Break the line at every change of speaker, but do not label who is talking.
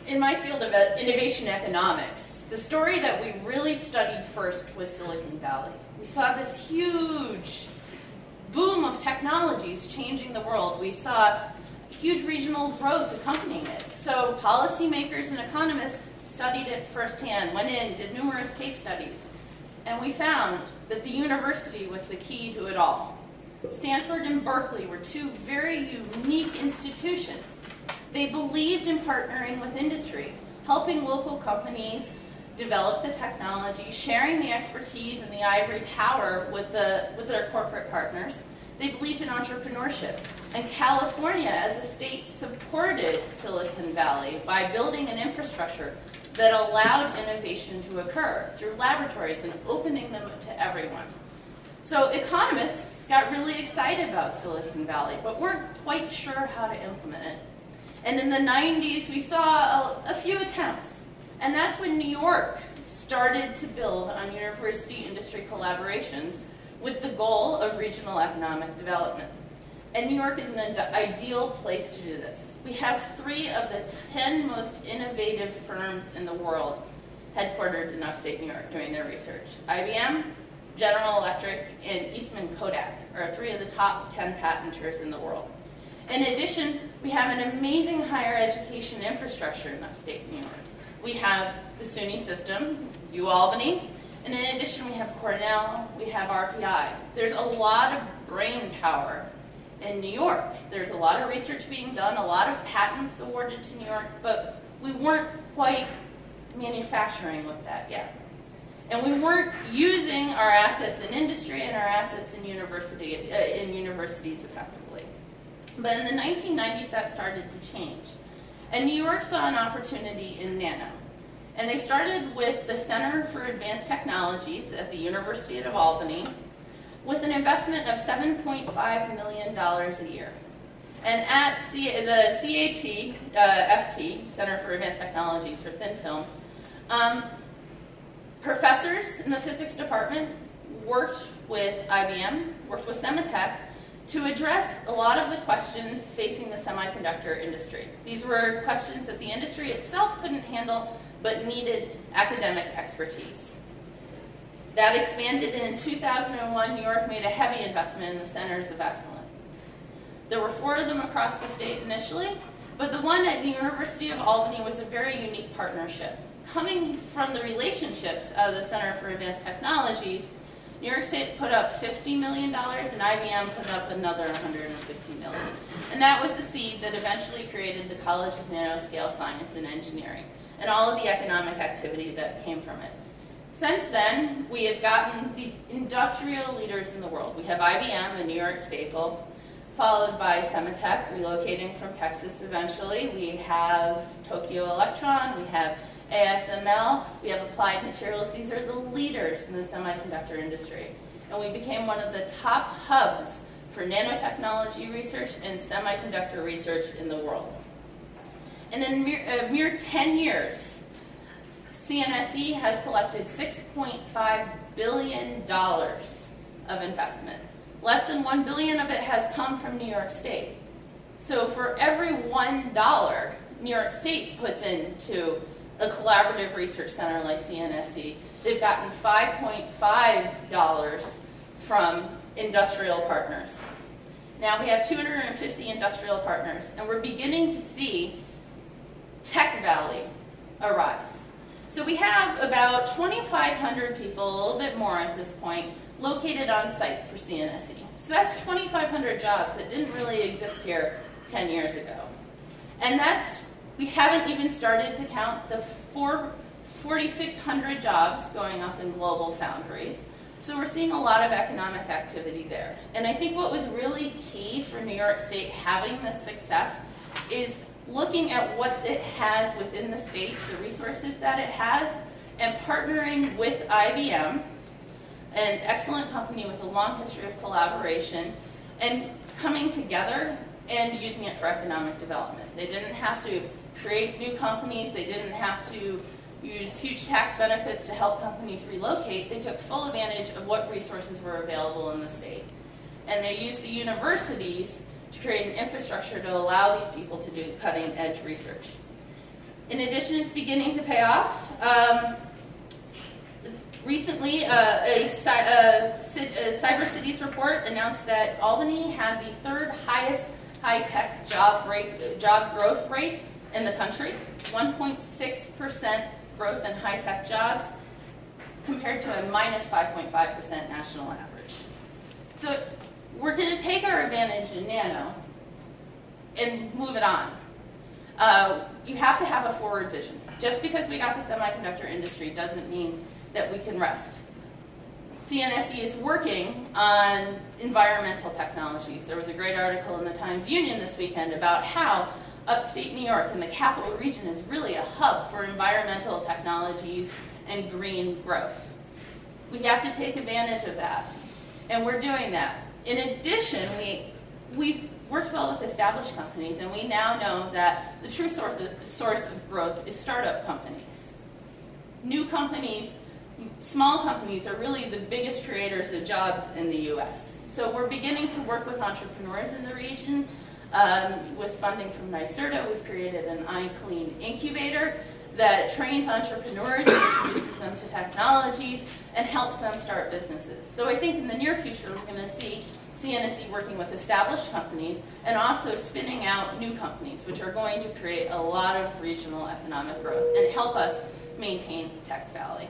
In my field of innovation economics, the story that we really studied first was Silicon Valley. We saw this huge boom of technologies changing the world. We saw huge regional growth accompanying it. So policymakers and economists studied it firsthand, went in, did numerous case studies, and we found that the university was the key to it all. Stanford and Berkeley were two very unique institutions. They believed in partnering with industry, helping local companies develop the technology, sharing the expertise in the ivory tower with their corporate partners. They believed in entrepreneurship. And California, as a state, supported Silicon Valley by building an infrastructure that allowed innovation to occur through laboratories and opening them to everyone. So economists got really excited about Silicon Valley, but weren't quite sure how to implement it. And in the 90s, we saw a few attempts. And that's when New York started to build on university-industry collaborations with the goal of regional economic development. And New York is an ideal place to do this. We have 3 of the 10 most innovative firms in the world headquartered in upstate New York doing their research. IBM, General Electric, and Eastman Kodak are 3 of the top 10 patenters in the world. In addition, we have an amazing higher education infrastructure in upstate New York. We have the SUNY system, Albany, and in addition we have Cornell, we have RPI. There's a lot of brain power in New York. There's a lot of research being done, a lot of patents awarded to New York, but we weren't quite manufacturing with that yet. And we weren't using our assets in industry and our assets in universities effectively. But in the 1990s, that started to change. And New York saw an opportunity in nano. And they started with the Center for Advanced Technologies at the University of Albany with an investment of $7.5 million a year. And at the FT, Center for Advanced Technologies for Thin Films, professors in the physics department worked with IBM, worked with Sematech, to address a lot of the questions facing the semiconductor industry. These were questions that the industry itself couldn't handle, but needed academic expertise. That expanded, and in 2001, New York made a heavy investment in the Centers of Excellence. There were 4 of them across the state initially, but the one at the University of Albany was a very unique partnership. Coming from the relationships of the Center for Advanced Technologies, New York State put up $50 million, and IBM put up another $150 million. And that was the seed that eventually created the College of Nanoscale Science and Engineering, and all of the economic activity that came from it. Since then, we have gotten the industrial leaders in the world. We have IBM, a New York staple, followed by Sematech, relocating from Texas eventually. We have Tokyo Electron, we have ASML, we have Applied Materials. These are the leaders in the semiconductor industry. And we became one of the top hubs for nanotechnology research and semiconductor research in the world. And in a mere 10 years, CNSE has collected $6.5 billion of investment. Less than $1 billion of it has come from New York State. So for every $1 New York State puts into a collaborative research center like CNSE, they've gotten $5.5 from industrial partners. Now we have 250 industrial partners, and we're beginning to see Tech Valley arise. So we have about 2,500 people, a little bit more at this point, located on site for CNSE. So that's 2,500 jobs that didn't really exist here 10 years ago. And we haven't even started to count the 4,600 jobs going up in global foundries. So we're seeing a lot of economic activity there. And I think what was really key for New York State having this success is looking at what it has within the state, the resources that it has, and partnering with IBM, an excellent company with a long history of collaboration, and coming together and using it for economic development. They didn't have to create new companies. They didn't have to use huge tax benefits to help companies relocate. They took full advantage of what resources were available in the state. And they used the universities to create an infrastructure to allow these people to do cutting-edge research. In addition, it's beginning to pay off. Recently, a Cyber Cities report announced that Albany had the third highest high-tech job growth rate in the country, 1.6% growth in high-tech jobs, compared to a minus 5.5% national average. So we're going to take our advantage in nano and move it on. You have to have a forward vision. Just because we got the semiconductor industry doesn't mean that we can rest. CNSE is working on environmental technologies. There was a great article in the Times-Union this weekend about how upstate New York and the capital region is really a hub for environmental technologies and green growth. We have to take advantage of that, and we're doing that. In addition, we've worked well with established companies, and we now know that the true source of growth is startup companies. New companies, small companies are really the biggest creators of jobs in the U.S. So we're beginning to work with entrepreneurs in the region. With funding from NYSERDA, we've created an iClean incubator that trains entrepreneurs, introduces them to technologies, and helps them start businesses. So I think in the near future, we're going to see CNSE working with established companies and also spinning out new companies, which are going to create a lot of regional economic growth and help us maintain Tech Valley.